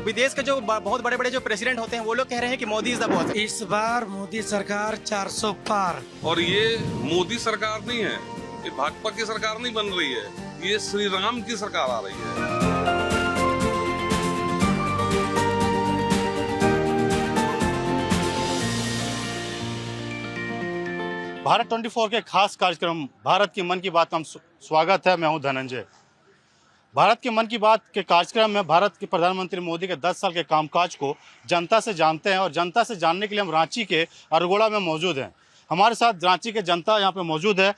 विदेश के जो बहुत बड़े बड़े जो प्रेसिडेंट होते हैं वो लोग कह रहे हैं कि मोदी इज द बॉस। इस बार मोदी सरकार 400 पार। और ये मोदी सरकार नहीं है, ये भाजपा की सरकार नहीं बन रही है, ये श्री राम की सरकार आ रही है। भारत 24 के खास कार्यक्रम भारत की मन की बात में स्वागत है। मैं हूं धनंजय। भारत के मन की बात के कार्यक्रम में भारत के प्रधानमंत्री मोदी के 10 साल के कामकाज को जनता से जानते हैं और जनता से जानने के लिए हम रांची के अरगोड़ा में मौजूद हैं। हमारे साथ रांची के जनता यहाँ पे मौजूद है,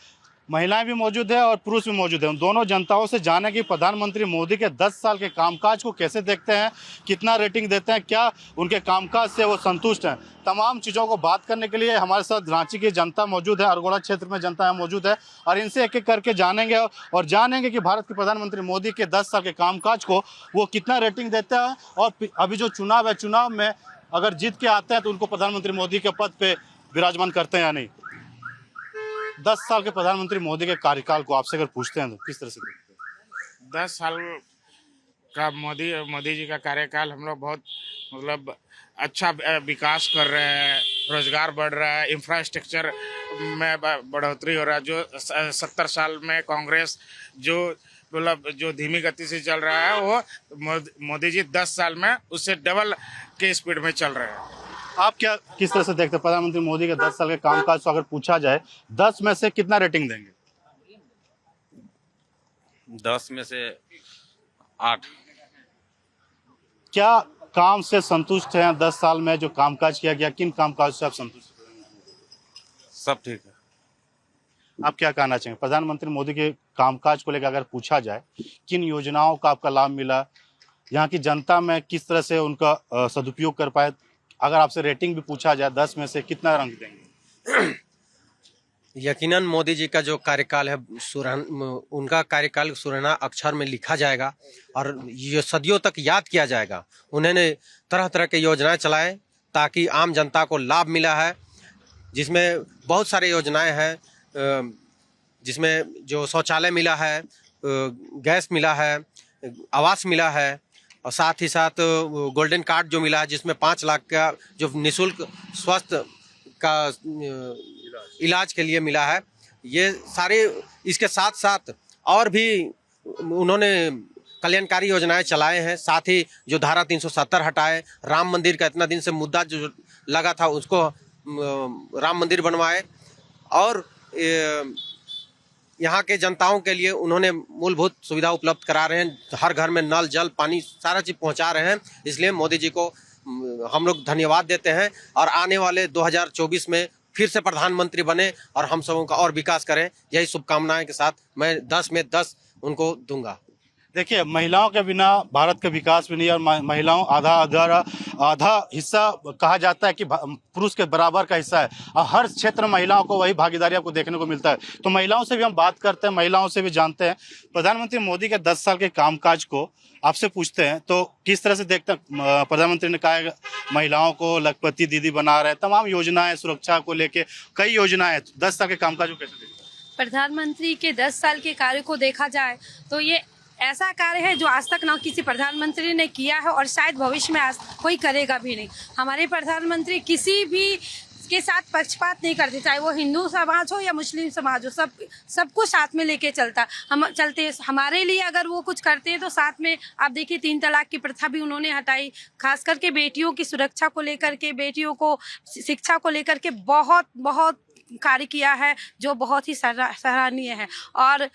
महिलाएं भी मौजूद है और पुरुष भी मौजूद है। उन दोनों जनताओं से जाने कि प्रधानमंत्री मोदी के 10 साल के कामकाज को कैसे देखते हैं, कितना रेटिंग देते हैं, क्या उनके कामकाज से वो संतुष्ट हैं। तमाम चीज़ों को बात करने के लिए हमारे साथ रांची की जनता मौजूद है, अरगोड़ा क्षेत्र में जनता यहाँ मौजूद है और इनसे एक एक करके जानेंगे और जानेंगे कि भारत के प्रधानमंत्री मोदी के 10 साल के कामकाज को वो कितना रेटिंग देते हैं और अभी जो चुनाव है, चुनाव में अगर जीत के आते हैं तो उनको प्रधानमंत्री मोदी के पद पर विराजमान करते हैं या नहीं। 10 साल के प्रधानमंत्री मोदी के कार्यकाल को आपसे अगर पूछते हैं तो किस तरह से देखते हैं? 10 साल का मोदी जी का कार्यकाल हम लोग बहुत मतलब अच्छा विकास कर रहे हैं, रोजगार बढ़ रहा है, इंफ्रास्ट्रक्चर में बढ़ोतरी हो रहा है। जो 70 साल में कांग्रेस जो मतलब जो धीमी गति से चल रहा है वो मोदी जी 10 साल में उससे डबल के स्पीड में चल रहे हैं। आप क्या किस तरह से देखते हैं प्रधानमंत्री मोदी के 10 साल के कामकाज को अगर पूछा जाए 10 में से कितना रेटिंग देंगे? 10 में से 8। क्या काम से संतुष्ट हैं? 10 साल में जो कामकाज किया गया, किन कामकाज से आप संतुष्ट हैं? सब ठीक है। आप क्या कहना चाहेंगे प्रधानमंत्री मोदी के कामकाज को लेकर अगर पूछा जाए, किन योजनाओं का आपका लाभ मिला, यहाँ की जनता में किस तरह से उनका सदुपयोग कर पाए? अगर आपसे रेटिंग भी पूछा जाए 10 में से कितना रंग देंगे? यकीनन मोदी जी का जो कार्यकाल है उनका कार्यकाल सुनहरा अक्षर में लिखा जाएगा और ये सदियों तक याद किया जाएगा। उन्होंने तरह तरह के योजनाएं चलाए ताकि आम जनता को लाभ मिला है, जिसमें बहुत सारे योजनाएं हैं, जिसमें जो शौचालय मिला है, गैस मिला है, आवास मिला है और साथ ही साथ गोल्डन कार्ड जो मिला है जिसमें 5 लाख का जो निःशुल्क स्वास्थ्य का इलाज के लिए मिला है। ये सारे इसके साथ साथ और भी उन्होंने कल्याणकारी योजनाएं चलाए हैं। साथ ही जो धारा 370 हटाए, राम मंदिर का इतना दिन से मुद्दा जो लगा था उसको राम मंदिर बनवाए और यहाँ के जनताओं के लिए उन्होंने मूलभूत सुविधा उपलब्ध करा रहे हैं। हर घर में नल, जल, पानी सारा चीज़ पहुँचा रहे हैं। इसलिए मोदी जी को हम लोग धन्यवाद देते हैं और आने वाले 2024 में फिर से प्रधानमंत्री बने और हम सबों का और विकास करें। यही शुभकामनाएं के साथ मैं 10 में 10 उनको दूंगा। देखिए, महिलाओं के बिना भारत का विकास भी नहीं है और महिलाओं आधा हिस्सा कहा जाता है कि पुरुष के बराबर का हिस्सा है और हर क्षेत्र में महिलाओं को वही भागीदारी आपको देखने को मिलता है। तो महिलाओं से भी हम बात करते हैं, महिलाओं से भी जानते हैं। प्रधानमंत्री मोदी के 10 साल के कामकाज को आपसे पूछते हैं तो किस तरह से देखते हैं? प्रधानमंत्री ने कहा है महिलाओं को लखपति दीदी बना रहे हैं, तमाम योजनाएं, सुरक्षा को लेके कई योजनाएं। 10 साल के कामकाज को कैसे देखते हैं? प्रधानमंत्री के 10 साल के कार्य को देखा जाए तो ये ऐसा कार्य है जो आज तक ना किसी प्रधानमंत्री ने किया है और शायद भविष्य में आज कोई करेगा भी नहीं। हमारे प्रधानमंत्री किसी भी के साथ पक्षपात नहीं करते, चाहे वो हिंदू समाज हो या मुस्लिम समाज हो, सबको साथ में लेके चलते। हमारे लिए अगर वो कुछ करते हैं तो साथ में आप देखिए 3 तलाक की प्रथा भी उन्होंने हटाई। खास करके बेटियों की सुरक्षा को लेकर के, बेटियों को शिक्षा को लेकर के बहुत कार्य किया है जो बहुत ही सराहनीय है। और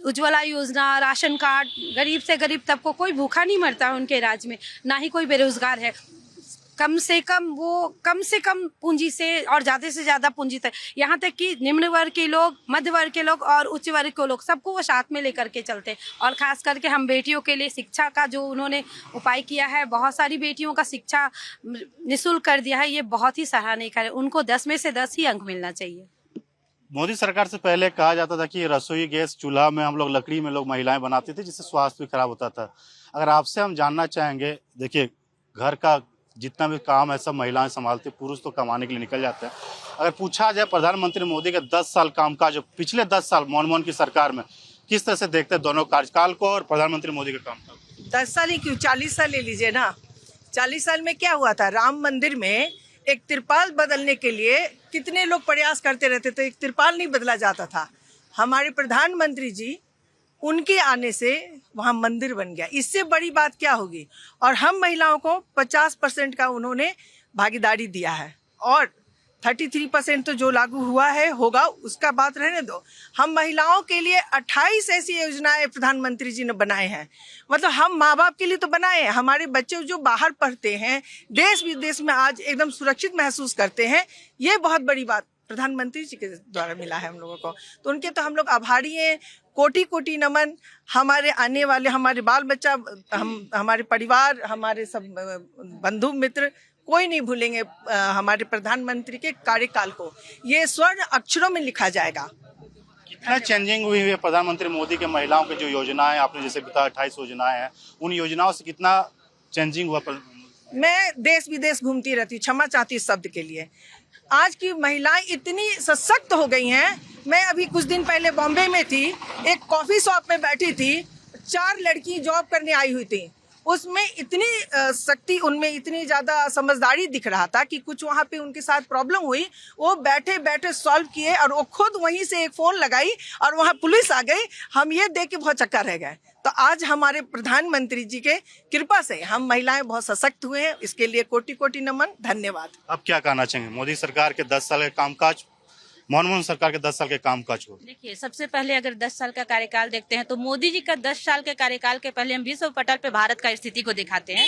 उज्ज्वला योजना, राशन कार्ड, गरीब से गरीब तबको कोई भूखा नहीं मरता है उनके राज्य में, ना ही कोई बेरोजगार है। कम से कम पूंजी से और ज़्यादा से ज़्यादा पूंजी तक, यहाँ तक कि निम्न वर्ग के लोग, मध्य वर्ग के लोग और उच्च वर्ग के लोग, सबको वो साथ में लेकर के चलते हैं। और ख़ास करके हम बेटियों के लिए शिक्षा का जो उन्होंने उपाय किया है, बहुत सारी बेटियों का शिक्षा निःशुल्क कर दिया है, ये बहुत ही सराहनीय है। उनको 10 में से 10 ही अंक मिलना चाहिए। मोदी सरकार से पहले कहा जाता था कि रसोई गैस चूल्हा में हम लोग लकड़ी में लोग महिलाएं बनाती थी जिससे स्वास्थ्य भी खराब होता था। अगर आपसे हम जानना चाहेंगे, देखिए घर का जितना भी काम है सब महिलाएं संभालती, पुरुष तो कमाने के लिए निकल जाते हैं। अगर पूछा जाए प्रधानमंत्री मोदी के 10 साल कामकाज, पिछले 10 साल मनमोहन की सरकार में किस तरह से देखते हैं दोनों कार्यकाल को और प्रधानमंत्री मोदी के कामकाज? 10 साल ही क्यों, 40 साल ले लीजिए ना। 40 साल में क्या हुआ था? राम मंदिर में एक तिरपाल बदलने के लिए कितने लोग प्रयास करते रहते थे, एक तिरपाल नहीं बदला जाता था। हमारे प्रधानमंत्री जी, उनके आने से वहाँ मंदिर बन गया। इससे बड़ी बात क्या होगी? और हम महिलाओं को 50% का उन्होंने भागीदारी दिया है, और 33% तो जो लागू हुआ है होगा, उसका बात रहने दो। हम महिलाओं के लिए 28 ऐसी योजनाएं प्रधानमंत्री जी ने बनाए हैं। मतलब हम माँ बाप के लिए तो बनाए हैं, हमारे बच्चे जो बाहर पढ़ते हैं, देश विदेश में आज एकदम सुरक्षित महसूस करते हैं, ये बहुत बड़ी बात प्रधानमंत्री जी के द्वारा मिला है हम लोगों को। तो उनके तो हम लोग आभारी हैं। कोटि कोटि नमन। हमारे आने वाले, हमारे बाल बच्चा, हमारे परिवार, हमारे सब बंधु मित्र कोई नहीं भूलेंगे हमारे प्रधानमंत्री के कार्यकाल को। ये स्वर्ण अक्षरों में लिखा जाएगा। कितना चेंजिंग हुई है प्रधानमंत्री मोदी के महिलाओं की जो योजनाएं आपने जैसे बताया 28 योजनाएं हैं, उन योजनाओं से कितना चेंजिंग हुआ? मैं देश विदेश घूमती रहती हूँ, क्षमा चाहती इस शब्द के लिए। आज की महिलाएं इतनी सशक्त हो गई हैं। मैं अभी कुछ दिन पहले बॉम्बे में थी, एक कॉफी शॉप में बैठी थी, 4 लड़की जॉब करने आई हुई थी। उसमें इतनी शक्ति, उनमें इतनी ज़्यादा समझदारी दिख रहा था कि कुछ वहाँ पे उनके साथ प्रॉब्लम हुई, वो बैठे बैठे सॉल्व किए, और वो खुद वहीं से एक फ़ोन लगाई और वहाँ पुलिस आ गई। हम ये देख के बहुत चक्कर रह गए। तो आज हमारे प्रधानमंत्री जी के कृपा से हम महिलाएं बहुत सशक्त हुए हैं, इसके लिए कोटि कोटि नमन, धन्यवाद। अब क्या कहना चाहेंगे मोदी सरकार के 10 साल के कामकाज, मनमोहन सरकार के 10 साल के कामकाज को? देखिए, सबसे पहले अगर 10 साल का कार्यकाल देखते हैं तो मोदी जी का 10 साल के कार्यकाल के पहले हम विश्व पटल पे भारत का स्थिति को दिखाते हैं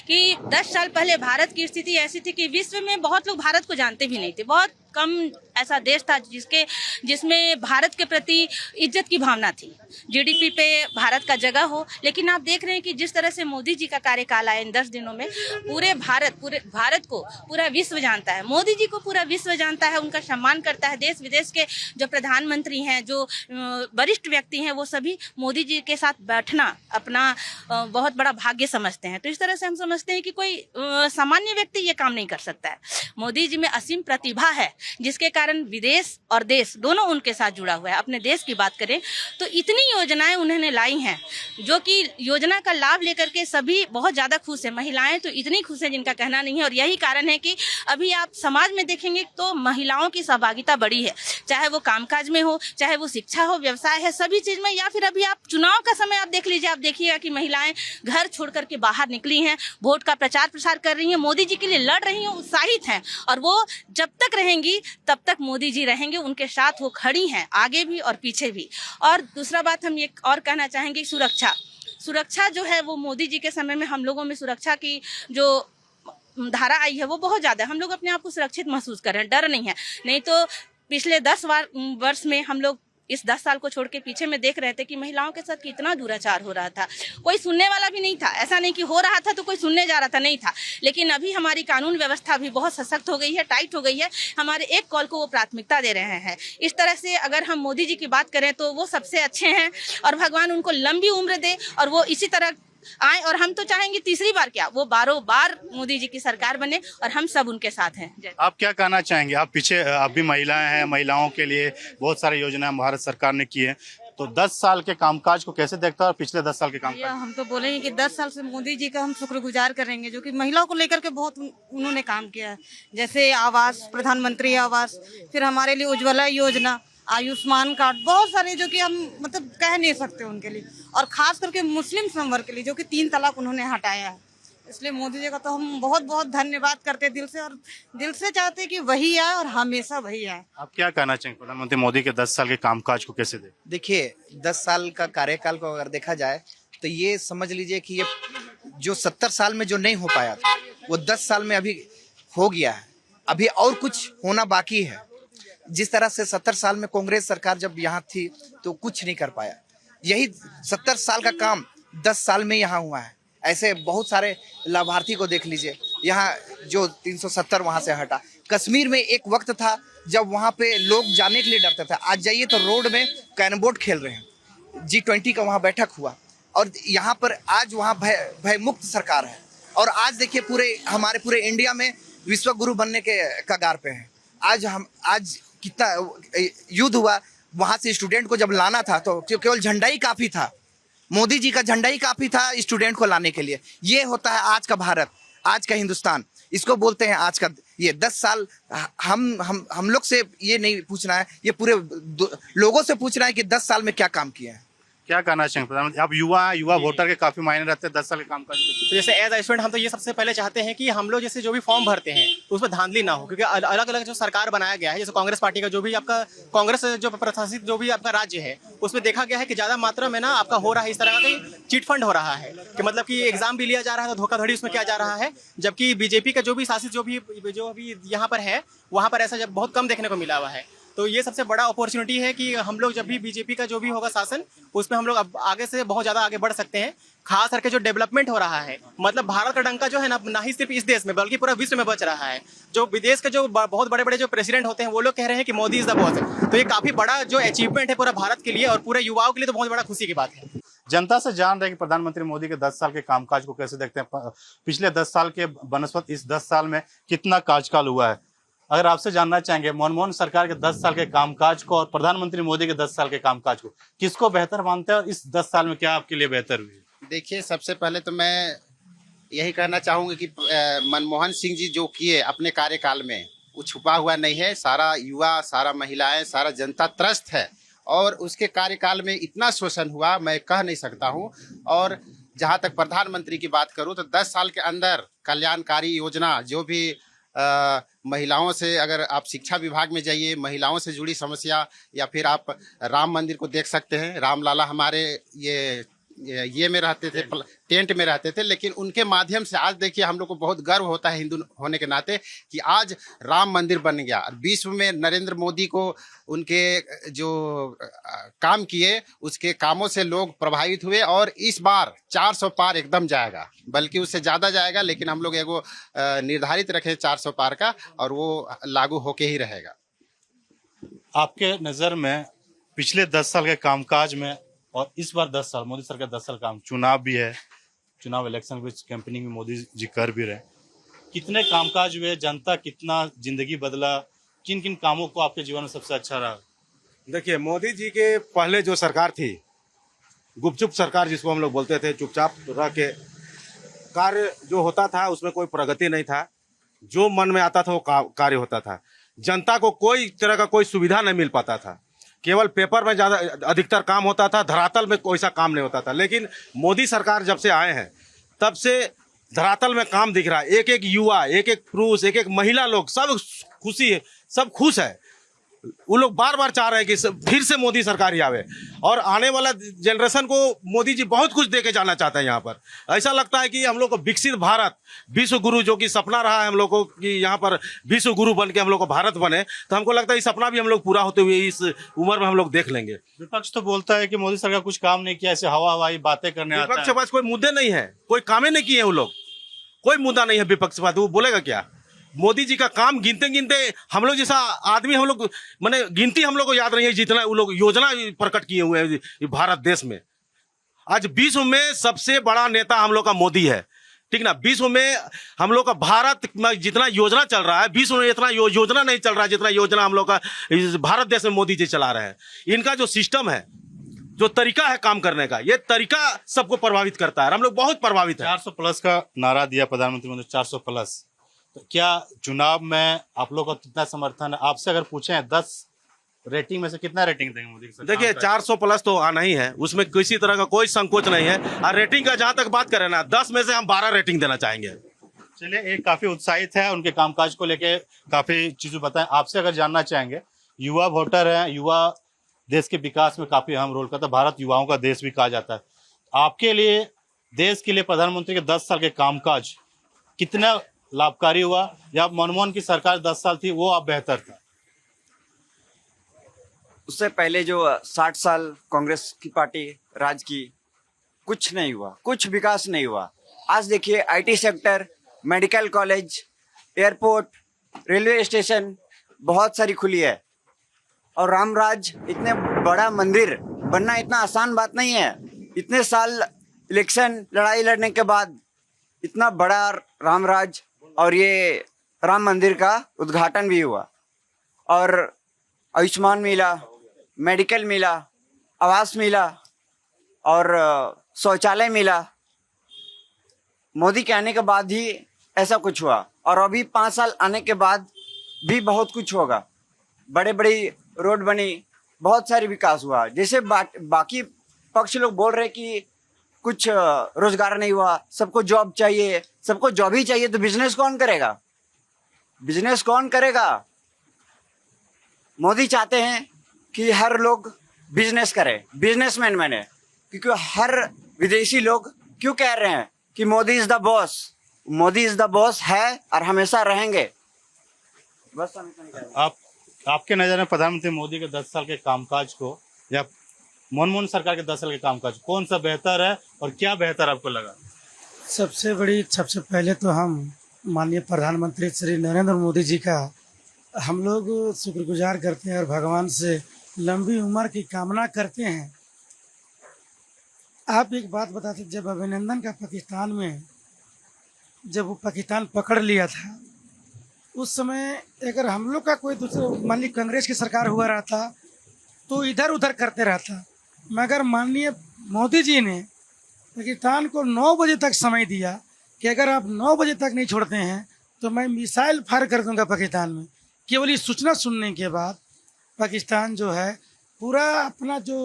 कि 10 साल पहले भारत की स्थिति ऐसी थी कि विश्व में बहुत लोग भारत को जानते भी नहीं थे। बहुत कम ऐसा देश था जिसमें भारत के प्रति इज्जत की भावना थी, जीडीपी पे भारत का जगह हो। लेकिन आप देख रहे हैं कि जिस तरह से मोदी जी का कार्यकाल आया इन 10 दिनों में, पूरे भारत को पूरा विश्व जानता है, मोदी जी को पूरा विश्व जानता है, उनका सम्मान करता है। देश विदेश के जो प्रधानमंत्री हैं, जो वरिष्ठ व्यक्ति हैं, वो सभी मोदी जी के साथ बैठना अपना बहुत बड़ा भाग्य समझते हैं। तो इस तरह से हम समझते हैं कि कोई सामान्य व्यक्ति ये काम नहीं कर सकता है। मोदी जी में असीम प्रतिभा है, जिसके कारण विदेश और देश दोनों उनके साथ जुड़ा हुआ है। अपने देश की बात करें तो इतनी योजनाएं उन्होंने लाई हैं, जो कि योजना का लाभ लेकर के सभी बहुत ज़्यादा खुश हैं। महिलाएं तो इतनी खुश हैं जिनका कहना नहीं है, और यही कारण है कि अभी आप समाज में देखेंगे तो महिलाओं की सहभागिता बढ़ी है, चाहे वो कामकाज में हो, चाहे वो शिक्षा हो, व्यवसाय है, सभी चीज़ में। या फिर अभी आप चुनाव का समय आप देख लीजिए, आप देखिएगा कि महिलाएं घर छोड़ करके बाहर निकली हैं, वोट का प्रचार प्रसार कर रही हैं, मोदी जी के लिए लड़ रही हैं, उत्साहित हैं। और वो जब तक रहेंगी तब तक मोदी जी रहेंगे, उनके साथ वो खड़ी हैं, आगे भी और पीछे भी। और दूसरा बात हम ये और कहना चाहेंगे, सुरक्षा जो है वो मोदी जी के समय में हम लोगों में सुरक्षा की जो धारा आई है वो बहुत ज़्यादा है। हम लोग अपने आप को सुरक्षित महसूस कर रहे हैं, डर नहीं है। नहीं तो पिछले 10 वर्ष में हम लोग इस 10 साल को छोड़ के पीछे में देख रहे थे कि महिलाओं के साथ कितना दुराचार हो रहा था, कोई सुनने वाला भी नहीं था। ऐसा नहीं कि हो रहा था तो कोई सुनने जा रहा था, नहीं था। लेकिन अभी हमारी कानून व्यवस्था भी बहुत सशक्त हो गई है, टाइट हो गई है, हमारे एक कॉल को वो प्राथमिकता दे रहे हैं। इस तरह से अगर हम मोदी जी की बात करें तो वो सबसे अच्छे हैं, और भगवान उनको लंबी उम्र दे और वो इसी तरह आए। और हम तो चाहेंगे तीसरी बार क्या, वो बारों बार मोदी जी की सरकार बने, और हम सब उनके साथ हैं। आप क्या कहना चाहेंगे? आप पीछे, आप भी महिलाएं हैं, महिलाओं के लिए बहुत सारी योजनाएं भारत सरकार ने की है, तो 10 साल के कामकाज को कैसे देखता है और पिछले 10 साल के कामकाज? हम तो बोलेंगे कि 10 साल से मोदी जी का हम शुक्रगुजार करेंगे, जो कि महिलाओं को लेकर के बहुत उन्होंने काम किया है। जैसे आवास, प्रधानमंत्री आवास, फिर हमारे लिए उज्ज्वला योजना, आयुष्मान कार्ड, बहुत सारे जो कि हम मतलब कह नहीं सकते उनके लिए। और खास करके मुस्लिम संवर्ग के लिए जो कि 3 तलाक उन्होंने हटाया है। इसलिए मोदी जी का तो हम बहुत बहुत धन्यवाद करते हैं दिल से, और दिल से चाहते हैं कि वही आए और हमेशा वही आए। आप क्या कहना चाहेंगे प्रधानमंत्री मोदी के 10 साल के कामकाज को कैसे देखें? देखिए, 10 साल का कार्यकाल को अगर देखा जाए तो ये समझ लीजिए कि ये जो 70 साल में जो नहीं हो पाया था वो 10 साल में अभी हो गया है। अभी और कुछ होना बाकी है। जिस तरह से 70 साल में कांग्रेस सरकार जब यहाँ थी तो कुछ नहीं कर पाया, यही 70 साल का काम 10 साल में यहाँ हुआ है। ऐसे बहुत सारे लाभार्थी को देख लीजिए, यहाँ जो 370 वहाँ से हटा। कश्मीर में एक वक्त था जब वहाँ पे लोग जाने के लिए डरते थे, आज जाइए तो रोड में कैरम बोर्ड खेल रहे हैं। G20 का वहाँ बैठक हुआ, और यहाँ पर आज वहाँ भय मुक्त सरकार है। और आज देखिए हमारे पूरे इंडिया में विश्व गुरु बनने के कगार पे हैं। आज कितना युद्ध हुआ, वहाँ से स्टूडेंट को जब लाना था तो केवल झंडा ही काफ़ी था, मोदी जी का झंडा ही काफ़ी था स्टूडेंट को लाने के लिए। ये होता है आज का भारत। आज का हिंदुस्तान, इसको बोलते हैं आज का ये 10 साल। हम लोग से ये नहीं पूछना है, ये पूरे लोगों से पूछना है कि 10 साल में क्या काम किए हैं। क्या कहना चाहेंगे प्रधानमंत्री? आप युवा वोटर के काफी मायने रहते हैं 10 साल के काम काज। तो जैसे एज अ स्टूडेंट हम तो ये सबसे पहले चाहते हैं कि हम लोग जैसे जो भी फॉर्म भरते हैं उसमें धांधली ना हो, क्योंकि अलग अलग जो सरकार बनाया गया है, जैसे कांग्रेस पार्टी का जो भी आपका कांग्रेस जो प्रशासित जो भी आपका राज्य है उसमें देखा गया है कि ज्यादा मात्रा में ना आपका हो रहा है इस तरह का चिट फंड हो रहा है, कि मतलब कि एग्जाम भी लिया जा रहा है तो धोखाधड़ी उसमें किया जा रहा है, जबकि बीजेपी का जो भी शासित जो भी यहाँ पर है वहाँ पर ऐसा जब बहुत कम देखने को मिला हुआ है। तो ये सबसे बड़ा अपॉर्चुनिटी है कि हम लोग जब भी बीजेपी का जो भी होगा शासन उसमें हम लोग अब आगे से बहुत ज़्यादा आगे बढ़ सकते हैं। खास करके जो डेवलपमेंट हो रहा है, मतलब भारत का डंका जो है ना ही सिर्फ इस देश में बल्कि पूरा विश्व में बच रहा है। जो विदेश के जो बहुत बड़े बड़े जो प्रेसिडेंट होते हैं वो लोग कह रहे हैं कि मोदी इज द बॉस, तो ये काफ़ी बड़ा जो अचीवमेंट है पूरा भारत के लिए और पूरे युवाओं के लिए तो बहुत बड़ा खुशी की बात है। जनता से जान रहे हैं कि प्रधानमंत्री मोदी के 10 साल के कामकाज को कैसे देखते हैं, पिछले 10 साल के बनस्पत इस 10 साल में कितना कार्यकाल हुआ है। अगर आपसे जानना चाहेंगे मनमोहन सरकार के 10 साल के कामकाज को और प्रधानमंत्री मोदी के 10 साल के कामकाज को, किसको बेहतर मानते हैं और इस 10 साल में क्या आपके लिए बेहतर हुई? देखिए, सबसे पहले तो मैं यही कहना चाहूँगा कि मनमोहन सिंह जी जो किए अपने कार्यकाल में वो छुपा हुआ नहीं है। सारा युवा, सारा महिलाएं, सारा जनता त्रस्त है और उसके कार्यकाल में इतना शोषण हुआ मैं कह नहीं सकता हूँ। और जहाँ तक प्रधानमंत्री की बात करूँ तो 10 साल के अंदर कल्याणकारी योजना जो भी महिलाओं से, अगर आप शिक्षा विभाग में जाइए, महिलाओं से जुड़ी समस्या, या फिर आप राम मंदिर को देख सकते हैं। राम लाला हमारे ये में रहते थे, टेंट में रहते थे, लेकिन उनके माध्यम से आज देखिए हम लोग को बहुत गर्व होता है हिंदू होने के नाते कि आज राम मंदिर बन गया। विश्व में नरेंद्र मोदी को उनके जो काम किए उसके कामों से लोग प्रभावित हुए और इस बार 400 पार एकदम जाएगा, बल्कि उससे ज़्यादा जाएगा, लेकिन हम लोग एगो निर्धारित रखे 400 पार का और वो लागू होके ही रहेगा। आपके नज़र में पिछले 10 साल के कामकाज में और इस बार 10 साल मोदी सरकार 10 साल काम, चुनाव भी है, चुनाव इलेक्शन में कैंपेनिंग में मोदी जी कर भी रहे, कितने कामकाज हुए, जनता कितना जिंदगी बदला, किन किन कामों को आपके जीवन में सबसे अच्छा रहा? देखिए, मोदी जी के पहले जो सरकार थी, गुपचुप सरकार जिसको हम लोग बोलते थे, चुपचाप रह के कार्य जो होता था उसमें कोई प्रगति नहीं था, जो मन में आता था वो कार्य होता था। जनता को कोई तरह का कोई सुविधा नहीं मिल पाता था, केवल पेपर में ज़्यादा अधिकतर काम होता था, धरातल में कोई सा काम नहीं होता था। लेकिन मोदी सरकार जब से आए हैं तब से धरातल में काम दिख रहा है। एक एक युवा, एक एक पुरुष, एक एक महिला, लोग सब खुशी है, सब खुश है। वो लोग बार बार चाह रहे हैं कि फिर से मोदी सरकार ही आवे और आने वाला जनरेशन को मोदी जी बहुत कुछ दे के जाना चाहते हैं। यहाँ पर ऐसा लगता है कि हम लोग को विकसित भारत, विश्व गुरु जो कि सपना रहा है हम लोग को कि यहाँ पर विश्व गुरु बन के हम लोग को भारत बने, तो हमको लगता है ये सपना भी हम लोग पूरा होते हुए इस उम्र में हम लोग देख लेंगे। विपक्ष तो बोलता है कि मोदी सरकार कुछ काम नहीं किया, ऐसे हवा हवाई बातें करने आता है। विपक्ष के पास कोई मुद्दे नहीं है, कोई कामें नहीं किए हैं वो लोग, कोई मुद्दा नहीं है विपक्ष के पास, वो बोलेगा क्या? मोदी जी का काम गिनते गिनते हम लोग जैसा आदमी, हम लोग माने गिनती हम लोग को याद नहीं है जितना वो लोग योजना प्रकट किए हुए हैं भारत देश में। आज विश्व में सबसे बड़ा नेता हम लोग का मोदी है, ठीक ना। विश्व में हम लोग का भारत में जितना योजना चल रहा है, विश्व में इतना योजना नहीं चल रहा है जितना योजना हम लोग का भारत देश में मोदी जी चला रहे हैं। इनका जो सिस्टम है, जो तरीका है काम करने का, ये तरीका सबको प्रभावित करता है। हम लोग बहुत प्रभावित है। 400 प्लस का नारा दिया प्रधानमंत्री मोदी, 400 प्लस, तो क्या चुनाव में आप लोग का कितना समर्थन है? आपसे अगर पूछें 10 रेटिंग में से कितना रेटिंग देंगे मोदी की? देखिए, 400 प्लस तो आना ही है, उसमें किसी तरह का कोई संकोच नहीं है। और रेटिंग का जहां तक बात करें ना, 10 में से हम 12 रेटिंग देना चाहेंगे। चलिए, एक काफी उत्साहित है, उनके कामकाज को लेके काफी चीजें बताएं। आपसे अगर जानना चाहेंगे, युवा वोटर है, युवा देश के विकास में काफी अहम रोल करता है, भारत युवाओं का देश भी कहा जाता है। आपके लिए, देश के लिए प्रधानमंत्री के 10 साल के कामकाज कितना लाभकारी हुआ, या मनमोहन की सरकार 10 साल थी वो अब बेहतर था? उससे पहले जो 60 साल कांग्रेस की पार्टी राज की, कुछ नहीं हुआ, कुछ विकास नहीं हुआ। आज देखिए, IT sector, medical college, airport, railway station बहुत सारी खुली है। और रामराज, इतने बड़ा मंदिर बनना इतना आसान बात नहीं है। इतने साल इलेक्शन लड़ाई लड़ने के बाद इतना बड़ा रामराज और ये राम मंदिर का उद्घाटन भी हुआ, और आयुष्मान मिला, मेडिकल मिला, आवास मिला और शौचालय मिला। मोदी के आने के बाद ही ऐसा कुछ हुआ। और अभी 5 साल आने के बाद भी बहुत कुछ होगा। बड़े बड़ी रोड बनी, बहुत सारी विकास हुआ। जैसे बाकी पक्ष लोग बोल रहे कि कुछ रोजगार नहीं हुआ, सबको जॉब चाहिए, सबको जॉब ही चाहिए, तो बिजनेस कौन करेगा? बिजनेस कौन करेगा? मोदी चाहते हैं कि हर लोग बिजनेस करे, बिजनेसमैन बने, क्योंकि हर विदेशी लोग क्यों कह रहे हैं कि Modi is the boss. Modi is the boss है और हमेशा रहेंगे। बस आपके नज़र में प्रधानमंत्री मोदी के 10 साल के कामकाज को या मनमोहन सरकार के 10 साल के कामकाज कौन सा बेहतर है और क्या बेहतर आपको लगा? सबसे पहले तो हम माननीय प्रधानमंत्री श्री नरेंद्र मोदी जी का हम लोग शुक्रगुजार करते हैं और भगवान से लंबी उम्र की कामना करते हैं। आप एक बात बताते, जब अभिनंदन का पाकिस्तान में जब वो पाकिस्तान पकड़ लिया था, उस समय अगर हम लोग का कोई दूसरा मान ली कांग्रेस की सरकार हुआ रहता तो इधर उधर करते रहता, मगर माननीय मोदी जी ने पाकिस्तान को 9 बजे तक समय दिया कि अगर आप 9 बजे तक नहीं छोड़ते हैं तो मैं मिसाइल फायर कर दूंगा पाकिस्तान में। केवल ये सूचना सुनने के बाद पाकिस्तान जो है पूरा अपना जो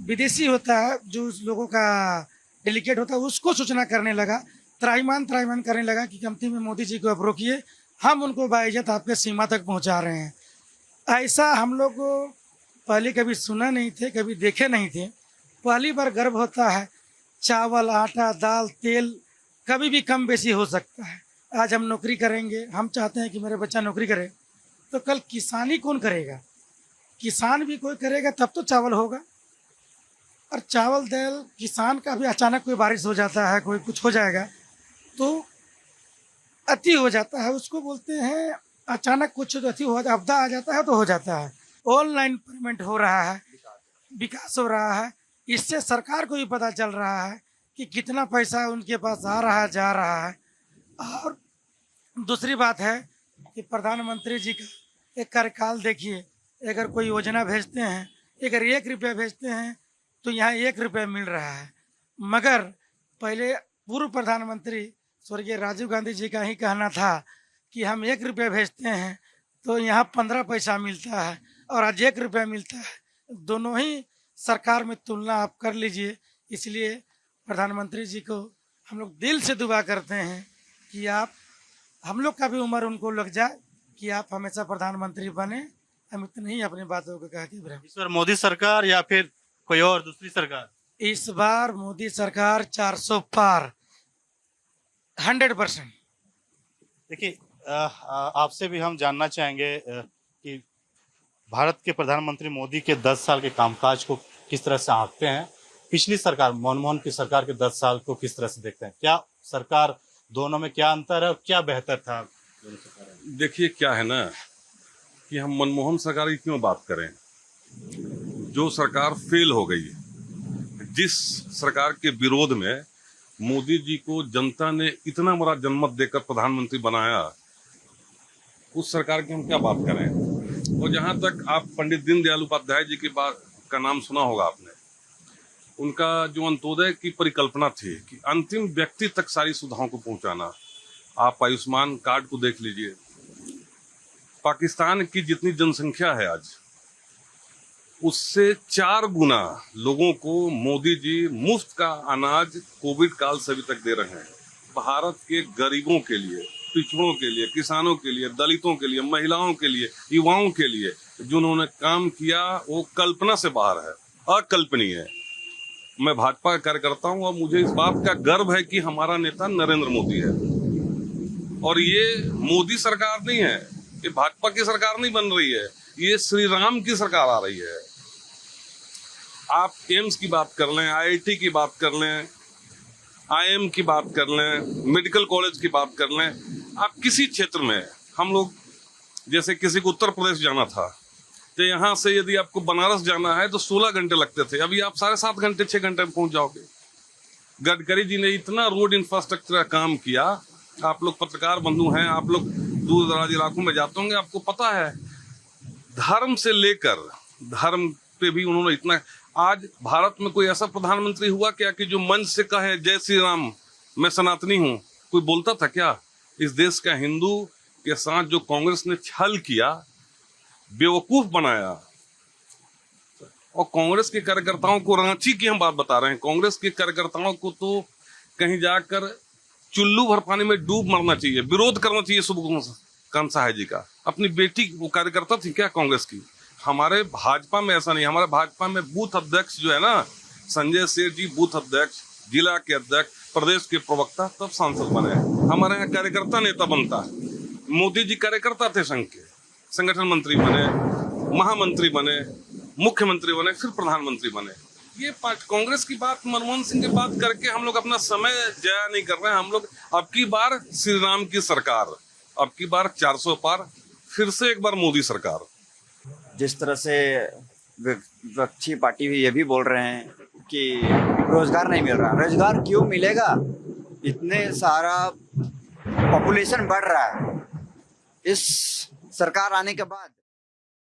विदेशी होता है, जो उस लोगों का डेलीगेट होता है, उसको सूचना करने लगा, त्राहिमाम करने लगा कि कंपनी में मोदी जी को आप रोकिए, हम उनको बाइज्जत आपके सीमा तक पहुंचा रहे हैं। ऐसा हम लोग पहले कभी सुना नहीं थे, कभी देखे नहीं थे। पहली बार गर्व होता है। चावल, आटा, दाल, तेल कभी भी कम बेसी हो सकता है। आज हम नौकरी करेंगे, हम चाहते हैं कि मेरे बच्चा नौकरी करे, तो कल किसानी कौन करेगा? किसान भी कोई करेगा तब तो चावल होगा। और चावल दाल किसान का भी अचानक कोई बारिश हो जाता है, कोई कुछ हो जाएगा तो अति हो जाता है, उसको बोलते हैं अचानक कुछ तो अति हो जाता है, आपदा आ जाता है तो हो जाता है। ऑनलाइन पेमेंट हो रहा है, विकास हो रहा है, इससे सरकार को भी पता चल रहा है कि कितना पैसा उनके पास आ रहा है, जा रहा है। और दूसरी बात है कि प्रधानमंत्री जी का एक कार्यकाल देखिए, अगर कोई योजना भेजते हैं, अगर 1 रुपया भेजते हैं तो यहाँ 1 रुपया मिल रहा है। मगर पहले पूर्व प्रधानमंत्री स्वर्गीय राजीव गांधी जी का ही कहना था कि हम 1 रुपया भेजते हैं तो यहाँ 15 पैसा मिलता है और आज 1 रुपया मिलता है। दोनों ही सरकार में तुलना आप कर लीजिए। इसलिए प्रधानमंत्री जी को हम लोग दिल से दुआ करते हैं कि आप, हम लोग का भी उम्र उनको लग जाए कि आप हमेशा प्रधानमंत्री बने। हम इतनी ही अपनी बातों को कह के इस बार मोदी सरकार या फिर कोई और दूसरी सरकार? इस बार मोदी सरकार 400 पार, 100%। देखिए, आपसे भी हम जानना चाहेंगे कि भारत के प्रधानमंत्री मोदी के 10 साल के कामकाज को किस तरह से आंकते हैं, पिछली सरकार मनमोहन की सरकार के 10 साल को किस तरह से देखते हैं, क्या सरकार दोनों में क्या अंतर है और क्या बेहतर था? देखिए क्या है ना कि हम मनमोहन सरकार की क्यों बात करें, जो सरकार फेल हो गई, जिस सरकार के विरोध में मोदी जी को जनता ने इतना बड़ा जनमत देकर प्रधानमंत्री बनाया, उस सरकार की हम क्या बात करें। और जहां तक आप पंडित दीनदयाल उपाध्याय जी की बात का नाम सुना होगा आपने, उनका जो अंत्योदय की परिकल्पना थी कि अंतिम व्यक्ति तक सारी सुविधाओं को पहुंचाना। आप आयुष्मान कार्ड को देख लीजिए, पाकिस्तान की जितनी जनसंख्या है आज, उससे 4 गुना लोगों को मोदी जी मुफ्त का अनाज कोविड काल से अभी तक दे रहे हैं। भारत के गरीबों के लिए, पिछड़ों के लिए, किसानों के लिए, दलितों के लिए, महिलाओं के लिए, युवाओं के लिए जो उन्होंने काम किया वो कल्पना से बाहर है, अकल्पनीय है। मैं भाजपा का कार्यकर्ता हूं और मुझे इस बात का गर्व है कि हमारा नेता नरेंद्र मोदी है। और ये मोदी सरकार नहीं है, ये भाजपा की सरकार नहीं बन रही है, ये श्री राम की सरकार आ रही है। आप एम्स की बात कर लें, IIT की बात कर लें, IIM की बात कर लें, मेडिकल कॉलेज की बात कर लें, आप किसी क्षेत्र में, हम लोग जैसे किसी को उत्तर प्रदेश जाना था तो यहाँ से यदि आपको बनारस जाना है तो 16 घंटे लगते थे, अभी आप 7.5 घंटे 6 घंटे में पहुंच जाओगे। गडकरी जी ने इतना रोड इंफ्रास्ट्रक्चर का काम किया। आप लोग पत्रकार बंधु हैं, आप लोग दूर दराज इलाकों में जाते होंगे, आपको पता है धर्म से लेकर धर्म पे भी उन्होंने इतना। आज भारत में कोई ऐसा प्रधानमंत्री हुआ क्या कि जो मंच से कहे जय श्री राम, मैं सनातनी हूँ? कोई बोलता था क्या? इस देश का हिंदू के साथ जो कांग्रेस ने छल किया, बेवकूफ बनाया, और कांग्रेस के कार्यकर्ताओं को, रांची की हम बात बता रहे हैं, कांग्रेस के कार्यकर्ताओं को तो कहीं जाकर चुल्लू भर पानी में डूब मरना चाहिए, विरोध करना चाहिए शुभकांत सहाय जी का। अपनी बेटी वो कार्यकर्ता थी क्या कांग्रेस की? हमारे भाजपा में ऐसा नहीं, हमारे भाजपा में बूथ अध्यक्ष जो है ना, संजय सेठ जी बूथ अध्यक्ष, जिला के अध्यक्ष, प्रदेश के प्रवक्ता, तब सांसद बने। हमारे यहाँ कार्यकर्ता नेता बनता है। मोदी जी कार्यकर्ता थे संघ के, संगठन मंत्री बने, महामंत्री बने, मुख्यमंत्री बने, फिर प्रधानमंत्री बने। ये कांग्रेस की बात, मनमोहन सिंह की बात करके हम लोग अपना समय जाया नहीं कर रहे हैं। हम लोग अब की बार श्री राम की सरकार, अब की बार 400 पार, फिर से एक बार मोदी सरकार। जिस तरह से विपक्षी पार्टी भी ये भी बोल रहे हैं कि रोजगार नहीं मिल रहा, रोजगार क्यों मिलेगा? इतने सारा पॉपुलेशन बढ़ रहा है इस सरकार आने के बाद।